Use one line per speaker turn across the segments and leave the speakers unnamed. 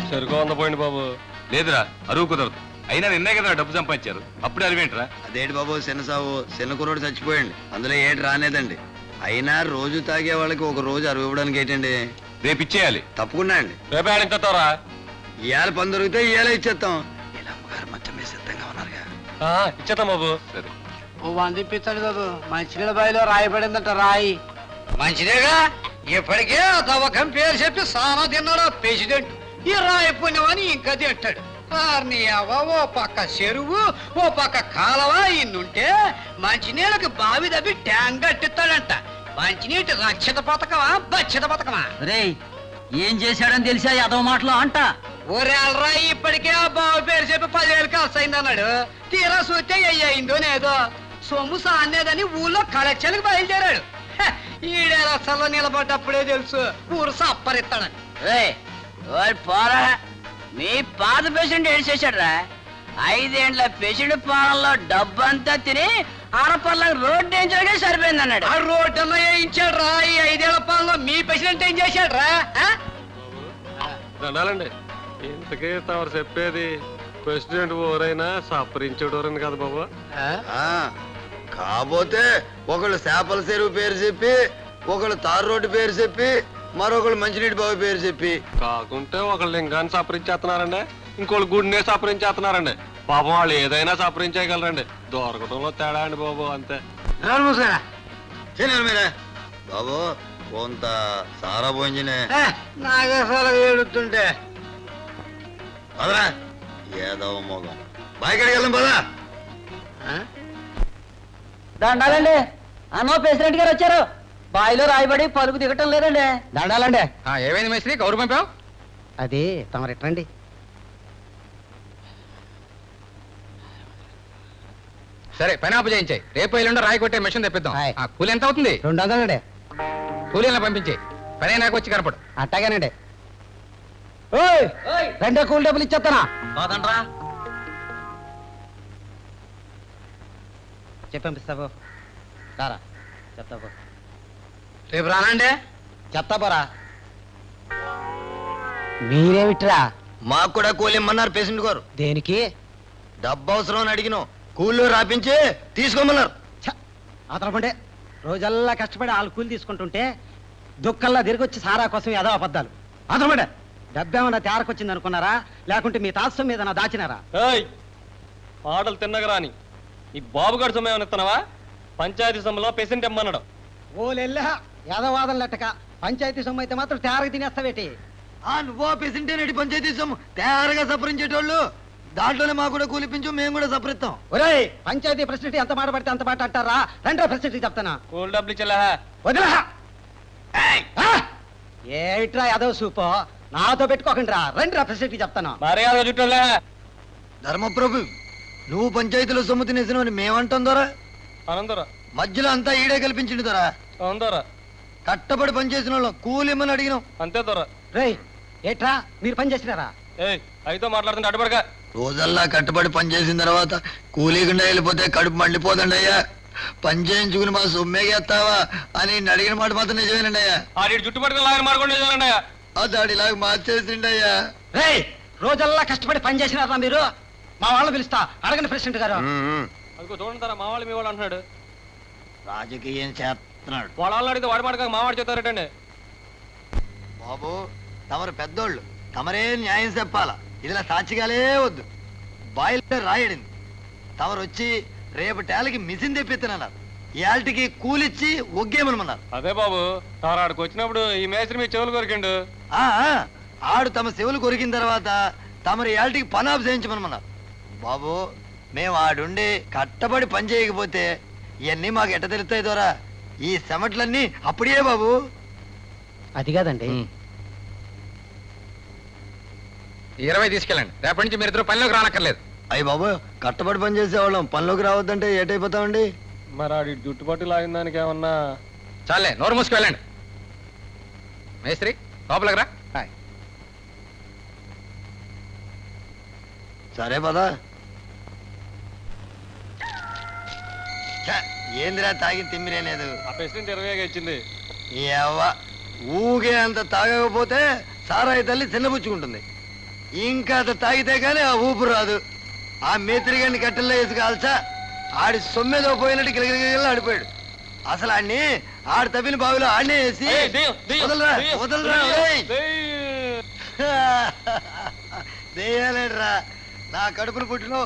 సరుకు అందపోయింది బాబు.
లేదురా, అరువు కుదరదు. అయినా నిన్నే కదా డబ్బు సంపాదించారు, అప్పుడే అరువేంట్రా?
అదేంటి బాబు, చిన్న సావు చిన్న కుర్రోడు చచ్చిపోయండి, అందులో ఏటి రానేదండి. అయినా రోజు తాగే వాళ్ళకి ఒక రోజు అరువు ఇవ్వడానికి ఏంటండి?
రేపు ఇచ్చేయాలి.
తప్పకుండా అండి.
రేపే ఆడించేస్తావరా?
ఇవాళ పని దొరికితే ఇవాళ ఇచ్చేస్తాం. ఇలా అమ్మగారు మంచం మీద సిద్ధంగా ఉన్నారుగా.
ఇచ్చేద్దాం బాబు.
సరే,
ఓ 100 ఇప్పించండి బాబు. మంచినీళ్ళ బావిలో రాయబడిందంట రాయి. మంచిదేగా, ఇప్పటికే తవ్వకం పేరు చెప్పి సానా తిన్నాడు ప్రెసిడెంట్. ఈ రాయి పుణ్యమని ఇంకా తింటాడు. ఓ పక్క చెరువు, ఓ పక్క కాలవ ఇన్నుంటే మంచినీళ్ళకి బావి దబ్బి ట్యాంక్ కట్టిస్తాడంట. మంచినీటి రక్షిత పథకమా బక్షిత పథకమా?
రే ఏం చేశాడని తెలిసా యాదవ మాటలో అంట.
ఊరేళ్ళరా, ఇప్పటికే ఆ బావి పేరు చెప్పి 10,000 ఖర్చు అయింది అన్నాడు. తీరా చూస్తే అయ్యిందో లేదో సొమ్ము సానేదని ఊళ్ళో కలెక్షన్కి బయలుదేరాడు. ఈడేరసల్లో నిలబడ్డప్పుడే తెలుసు ఊరు సప్పరిస్తాడని.
పోరా, మీ పాత పేషెంట్ ఏం చేశాడ్రా? 5 ఏండ్ల పేషెంట్ పాలనలో డబ్బంతా తిని ఆడపల్లకు రోడ్డు వేయించడానికే సరిపోయింది అన్నాడు.
ఆ రోడ్డులో వేయించాడు రా. ఈ 5 ఏళ్ల పాలనలో మీ పేషెంట్ ఏం చేశాడు రా?
దండాలండి. ఇంతకీ తమరు చెప్పేది ప్రెసిడెంట్ ఊరైనా సపరించేటోరని కదా బాబు.
కాకపోతే ఒకళ్ళు చేపల చెరువు పేరు చెప్పి, ఒకళ్ళు తారు రోడ్డు పేరు చెప్పి, మరొకళ్ళు మంచినీటి బావి పేరు చెప్పి,
కాకుంటే ఒకళ్ళు లింగాన్ని సపరించేస్తున్నారండి, ఇంకోళ్ళు గుడినే సపరించేస్తున్నారండి. పాపం వాళ్ళు ఏదైనా సపరించేయగలరండి, దొరకటంలో తేడా అండి బాబు, అంతే.
బాబు కొంత సారా పోయించినే
నాగేశ్వర ఏడుతుంటే
అదరా ఏదో మోగం బాయికడికి వెళ్దాం పదా.
దండాలండి, అన్నో ప్రెసిడెంట్ గారు వచ్చారు. బాయిలో రాయబడి పలుకు దిగటం లేదండి.
దండాలండి.
ఏమైంది మేస్త్రి, కౌరు పంపావు?
అది తమరెట్టండి.
సరే, పని ఆపు చేయించాయి. రేపు ఎల్లుండో రాయి కొట్టే మిషన్ తెప్పిద్దాం. కూలి ఎంత అవుతుంది?
200.
కూలీలను పంపించి పని నాకు వచ్చి కనపడు.
అట్టాగానండి. 2 కూలి డబ్బులు ఇచ్చేస్తానా?
పోతండ్రా.
చెప్పంపిస్తావు రారా. చెప్తావు
రేపు రానండి.
చెప్తాపోరా. మీరేమిట్రా?
మాకు కూడా కూలి ఇమ్మన్నారు పేషెంట్ గారు.
దేనికి?
డబ్బు అవసరం అని అడిగినాం, కూలీలో రాపించి తీసుకోమన్నారు.
అతనుకుంటే రోజల్లా కష్టపడి వాళ్ళు కూలి తీసుకుంటుంటే దుఃఖల్లా తిరిగొచ్చి సారా కోసం ఏదో అబద్ధాలు. అతనుకుంటే డబ్బేమన్నా తేరకొచ్చింది అనుకున్నారా, లేకుంటే మీ తాత్సం మీద దాచినారా?
ఆటలు తిన్నగరాని ఈ బాబుగారు సొమ్ము ఏమైనా ఇస్తున్నావా? పంచాయతీ సొమ్ములో పేషెంట్ ఇమ్మన్నాడు.
ఓలెల్లా యాదవాదం లెట్టక పంచాయతీ సొమ్ము అయితే మాత్రం తేరగా తినేస్తావేటి?
నువ్వో పేషెంటే నడి పంచాయతీ సొమ్ము తేరగా సపరించేటోళ్ళు, దాంట్లోనే మాకు కూడా కూలిపించు, మేము కూడా సపరిస్తాం.
ఒరే, పంచాయతీ ప్రెసిడెంట్ ఎంత మాట పడితే అంత మాట అంటారా? 2 ప్రెసిడెంట్ చెప్తానా?
కూల్ డబ్బులు ఇచ్చలే
వదిలా. ఏమిట్రా యాదవ్ సూపో, నాతో పెట్టుకోకండి రా. 2 ప్రెసిడెంట్ చెప్తాను.
మర్యాద చుట్టూలే.
ధర్మప్రభు, నువ్వు పంచాయతీలో సొమ్ము తినేసినవని మేమంటాం దొరా.
అనందరా
మధ్యలో అంతా ఈడే కల్పించింది దొరా.
అవుందోరా,
కట్టబడి పనిచేసిన వాళ్ళం కూలిమని అడిగినాం.
అంతే దొరా.
రేయ్ ఏట్రా, మీరు పని చేసినారా?
అయితే మాట్లాడుతుంటే అడ్డుపడగా.
రోజల్లా కట్టబడి పని చేసిన తర్వాత కూలీకుండా వెళ్ళిపోతే కడుపు మండిపోదండి అయ్యా. పని చేయించుకుని మా సొమ్మేగేస్తావా అని అడిగిన మాట మాత్రం నిజమేనండి అయ్యా.
ఆడి చుట్టుపక్కల లాగా మారుకోండి.
ఆ దాడిలాగా మార్చేసిండి అయ్యా.
రేయ్ రోజల్లా కష్టపడి పని చేసినారా మీరు? మా వాళ్ళని పిలుస్తా, అడగండి ప్రెసిడెంట్ గారు.
అదిగో చూడండి, మా వాళ్ళు మీ వాళ్ళు అంటున్నాడు.
రాజకీయం చేస్తున్నాడు.
వాళ్ళు అడిగితే వాడి మాట మా వాడు చెప్తారటండి.
బాబు తమరు పెద్దోళ్ళు, తమరే న్యాయం చెప్పాలా. ఇదిలా సాక్షిగాలే వద్దు. బాయిలో రాయడింది, తమరు వచ్చి రేపటేళ్ళకి మిషన్ తెప్పిస్తున్నారు. ఇయాల్టికి కూలిచ్చి ఒగ్గేమనమన్నారు.
అదే బాబు, తమరు ఆడికి వచ్చినప్పుడు ఈ మేస్త్రి మీ చెవులు కొరికిండు.
ఆడు తమ చెవులు కొరికిన తర్వాత తమరు ఇయాల్టికి పని ఆఫ్ చేయించమనమన్నారు. బాబు మేము ఆడుండి కట్టబడి పని చేయకపోతే ఇవన్నీ మాకు ఎట్ట తెలుస్తాయి దొరా? ఈ సెమట్లన్నీ అప్పుడే బాబు.
అది కాదండి,
20 తీసుకెళ్ళండి. రేపటి నుంచి మీరు 2 పనిలోకి రానక్కర్లేదు.
అయ్యి బాబు, కట్టబడి పని చేసేవాళ్ళం పనిలోకి రావద్దంటే ఏటైపోతామండి?
మరి ఆడి జుట్టుపట్టి లాగిన దానికి ఏమన్నా?
చాలే, నోరు మూసుకు వెళ్ళండి. మేస్త్రి లోపలికి రా.
సరే పదా. ఏందిరా తాగి తిమ్మిరేలేదు.
ఆ ప్రెసిడెంట్ 20 ఇచ్చింది.
ఊగే అంత తాగకపోతే సారాయి తల్లి చిన్నపుచ్చుకుంటుంది. ఇంకా అది తాగితే గానీ ఆ ఊపు రాదు. ఆ మేత్రి గారిని కట్టెల్లో వేసి కాల్చా ఆడి సొమ్మెదో పోయినట్టు గిలగిల ఆడిపోయాడు. అసలు ఆడిని ఆడి తవ్విన బావిలో ఆడనే వేసి వదలరా వదలరా దెయ్యాలేడ్రా. నా కడుపును పుట్టినో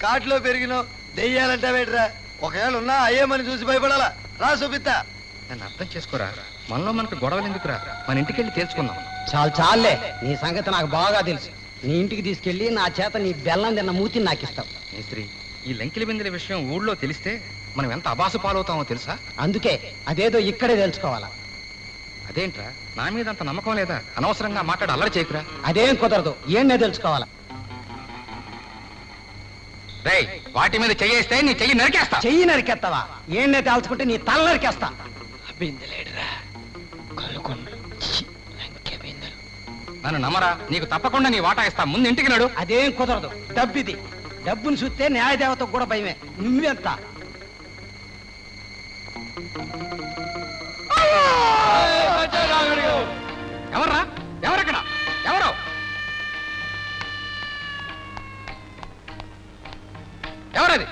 కాట్లో పెరిగినో దెయ్యాలంటావేట్రా? ఒకవేళ ఉన్నా అయ్యేమని చూసి భయపడాలా? రా చూపిస్తా.
నన్ను అర్థం చేసుకోరా, మనలో మనకు గొడవలు ఎందుకురా, మన ఇంటికి వెళ్ళి తేల్చుకుందాం.
చాలే నీ సంగతి నాకు బాగా తెలుసు. నీ ఇంటికి తీసుకెళ్లి నా చేత నీ బెల్లం తిన్న మూతిని నాకు ఇస్తావు.
మేస్త్రి, ఈ లంకిల బిందెల విషయం ఊళ్ళో తెలిస్తే మనం ఎంత అబాసు పాలవుతామో తెలుసా?
అందుకే అదేదో ఇక్కడే తెలుసుకోవాలా.
అదేంట్రా, నా మీద అంత నమ్మకం లేదా? అనవసరంగా మాట్లాడి అల్లరి చేయకురా.
అదేం కుదరదు, ఏంనే తెలుసుకోవాలా.
రేయ్, వాటి మీద చెయ్యేస్తే నీ చెయ్యి నరికేస్తా.
చెయ్యి నరికేస్తావా? ఏంనే తేల్చుకుంటే నీ తల నరికేస్తా.
నన్ను నమ్మరా, నీకు తప్పకుండా నీ వాటా ఇస్తా. ముందు ఇంటికి నడు.
అదేం కుదరదు, డబ్బిది. డబ్బును చూస్తే న్యాయదేవతకు కూడా భయమే. నువ్వెంత?
ఎవర్రా? ఎవరెక్కడ? ఎవరు? ఎవరది?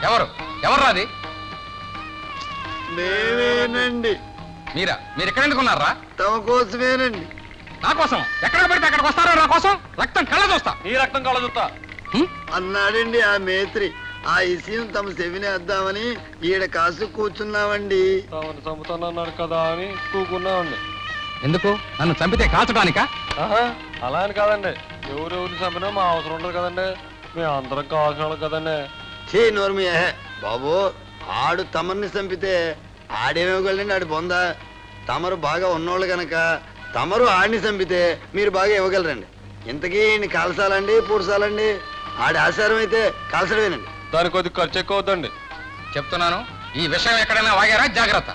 ఎవరు? ఎవర్రా అది?
మేమేనండి.
మీరా? మీరు ఎక్కడ ఎందుకున్నారా?
తమ కోసమేనండి.
నా కోసం? ఎక్కడ పడితే అక్కడికి వస్తారా? నా కోసం రక్తం కళ్ళ చూస్తా.
నీ రక్తం కళ్ళ చూస్తా
అన్నాడండి ఆ మేత్రి. ఆ విషయం తమ చెవినేద్దామని ఈడ కాసు కూర్చున్నామండి.
తమను చంపుతానన్నాడు కదా అని కూకున్నామండి.
ఎందుకు? నన్ను చంపితే కాల్చడానికా?
అలా అని కాదండి, ఎవరెవరిని చంపినా మా అవసరం ఉండదు కదండి. మేము అందరం కావాల్సిన వాళ్ళు కదండి.
చే నోర్మి బాబు, ఆడు తమర్ని చంపితే ఆడేమివ్వగలండి? ఆడు బొందా. తమరు బాగా ఉన్నోళ్ళు గనక తమరు ఆడిని చంపితే మీరు బాగా ఇవ్వగలరండి. ఇంతకీ కాల్చాలండి పూడ్చాలండి? ఆడి ఆచారం అయితే కాల్చడమేనండి.
దానికి కొద్ది ఖర్చు ఎక్కువ అవుతుందండి.
చెప్తున్నాను, ఈ విషయం ఎక్కడైనా వాగారా జాగ్రత్త.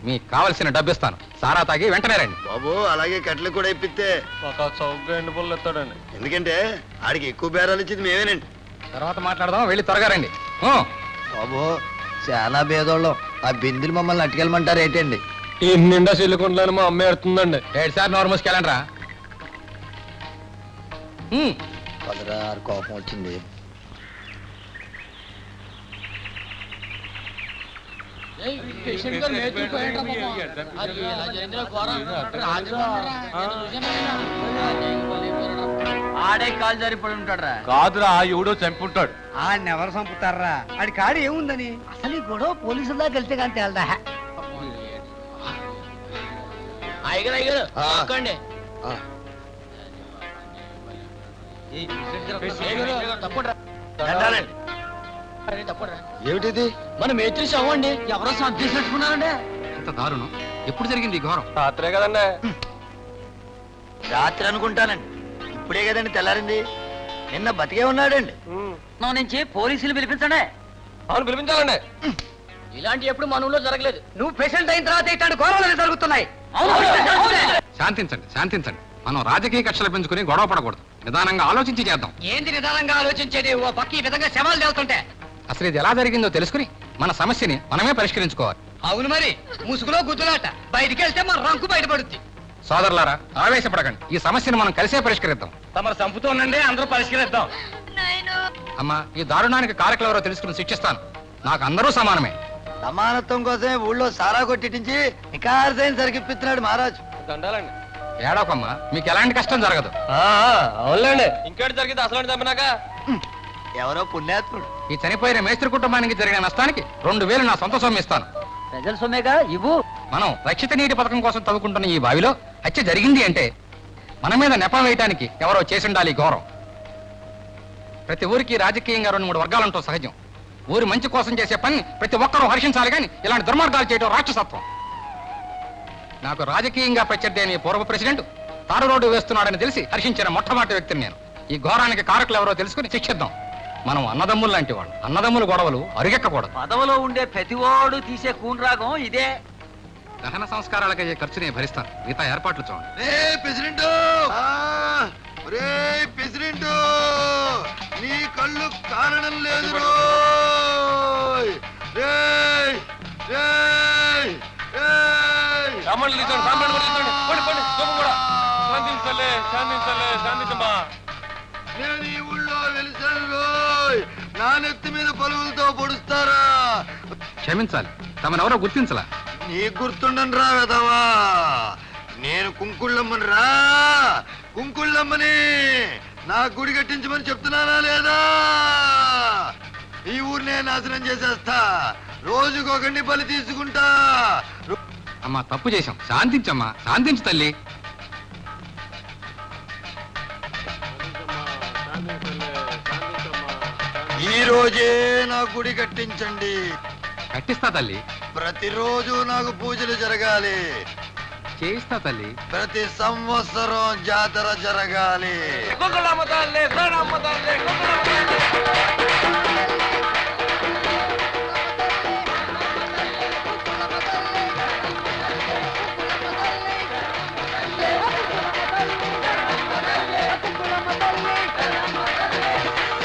మీకు కావలసిన డబ్బు ఇస్తాను. సారా తాగి వెంటనే రండి.
బాబు అలాగే కట్టెలు కూడా ఇప్పిస్తే
ఒక చౌకగా ఎండు పుల్లలు ఎత్తాడండి.
ఎందుకంటే ఆడికి ఎక్కువ బేరాలు ఇచ్చింది మేమేనండి.
తర్వాత మాట్లాడదాం, వెళ్ళి త్వరగా రండి.
బాబు చాలా భేదోళ్ళం. ఆ బిందులు మమ్మల్ని అట్టుకెళ్ళమంటారు ఏంటండి?
ఈ నిండా సిల్లుకుంటున్నాను మా అమ్మ ఎడుతుందండి.
7 సార్లు నోరు మూసుకెళ్ళండి రా.
పదరా, కోపం వచ్చింది.
ఆడే కాలు సరిపడి ఉంటాడు.
కాదురా, ఎవడో చంపుంటాడు.
ఆడిని ఎవరు చంపుతారా? ఆడి కాడి ఏముందని? అసలు ఈ గొడవ పోలీసుల దాకా వెళ్తే కానీ తేలదా?
ఏమిటిది?
మన మేత్రి శవండి, ఎవరో సంతేసినట్టుకున్నారండి.
ఎంత దారుణం! ఎప్పుడు జరిగింది ఈ ఘోరం?
రాత్రే కదండి.
రాత్రి అనుకుంటానండి. ఇప్పుడే కదండి తెల్లారింది. నిన్న బతికే ఉన్నాడండి.
నా నుంచి పోలీసులు పిలిపించండి.
అవును, పిలిపించాలండి.
ఇలాంటి ఎప్పుడు మన ఊళ్ళో జరగలేదు.
నువ్వు పేషెంట్ అయిన తర్వాత ఇట్లాంటి ఘోరాలు జరుగుతున్నాయి.
శాంతించండి, శాంతించండి. మనం రాజకీయ కక్షలు పెంచుకుని గొడవ పడకూడదు. నిదానంగా ఆలోచించి చేద్దాం.
ఏంది నిదానంగా ఆలోచించేది? ఓ పక్క ఈ విధంగా శవాలు తేలుతుంటే
అసలు ఇది ఎలా జరిగిందో తెలుసుకుని మన సమస్యని మనమే పరిష్కరించుకోవాలి.
అవును మరి, ముసుగులో గుద్దులాట. బయటికి వెళ్తే మన రంకు బయటపడుద్ది.
సోదరులారా, ఆవేశపడకండి. ఈ సమస్యను మనం కలిసే పరిష్కరిద్దాం.
తమరు చంపుతోందండి, అందరూ పరిష్కరిద్దాం.
అమ్మా, ఈ దారుణానికి కారకులెవరో తెలుసుకుని శిక్షిస్తాను. నాకు అందరూ సమానమే.
సమానత్వం కోసమే ఊళ్ళో సారా కొట్టించి నికార్సైన సరిగిప్పిస్తున్నాడు మహారాజు.
దండాలండి.
ఏడవకమ్మా, మీకు ఎలాంటి కష్టం జరగదు.
అవునులేండి. ఇంకేటి జరిగింది అసలు చంపినాక?
ఎవరో పుణ్యాత్ముడు.
ఈ చనిపోయిన మేస్త్రి కుటుంబానికి జరిగిన నష్టానికి 2000 నా సొంత సొమ్ము ఇస్తాను.
ప్రజల సొమ్మేగా ఇవ్వు.
మనం రక్షిత నీటి పథకం కోసం తవ్వుకుంటున్న ఈ బావిలో హత్య జరిగింది అంటే మన మీద నెపం వేయటానికి ఎవరో చేసి ఉండాలి ఈ ఘోరం. ప్రతి ఊరికి రాజకీయంగా 2-3 వర్గాలంటూ సహజం. ఊరి మంచి కోసం చేసే పని ప్రతి ఒక్కరూ హర్షించాలి, కానీ ఇలాంటి దుర్మార్గాలు చేయడం రాక్షసత్వం. నాకు రాజకీయంగా ప్రత్యర్థి అయిన పూర్వ ప్రెసిడెంట్ తారు రోడ్డు వేస్తున్నాడని తెలిసి హర్షించిన మొట్టమొదటి వ్యక్తిని నేను. ఈ ఘోరానికి కారకులు ఎవరో తెలుసుకుని శిక్షిద్దాం. మనం అన్నదమ్ములు లాంటి వాళ్ళు. అన్నదమ్ముల గొడవలు అరుగెక్కకూడదు.
పదవిలో ఉండే ప్రతివాడు తీసే కూనరాగం ఇదే.
దహన సంస్కారాలకు అయ్యే ఖర్చు నేను భరిస్తాను. మిగతా ఏర్పాట్లు చూడండి.
ప్రెసిడెంట్, నీ కళ్ళు కారణం లేదు.
సామాన్లు తీసుకోండి, సామాన్లు కూడా తీసుకోండి. పోండి, పోండి, సొమ్ము కూడా. శాంతించలే శాంతించలే శాంతించమ్మా.
నేను ఈ ఊళ్ళో వెలిసాను రోయ్. నా నెత్తి మీద పలువులతో పొడుస్తారా?
క్షమించాలి, తమనెవరో గుర్తించలా.
నీకు గుర్తుండను రా వెదవా. నేను కుంకుళ్ళమ్మని రా, కుంకుళ్ళమ్మని. నా గుడి కట్టించమని చెప్తున్నానా లేదా? ఈ ఊరినే నాశనం చేసేస్తా. రోజుకొకరిని బలి తీసుకుంటా.
అమ్మా తప్పు చేశాం, శాంతించమ్మా, శాంతించు తల్లి.
ఈ రోజే నా గుడి కట్టించండి.
కట్టిస్తా తల్లి,
ప్రతిరోజు నాకు పూజలు జరగాలి.
చేయిస్తా తల్లి.
ప్రతి సంవత్సరం జాతర జరగాలి.
కుక్కలమ్మ తల్లి, ప్రాణమ్మ తల్లి, కుక్కలమ్మ తల్లి.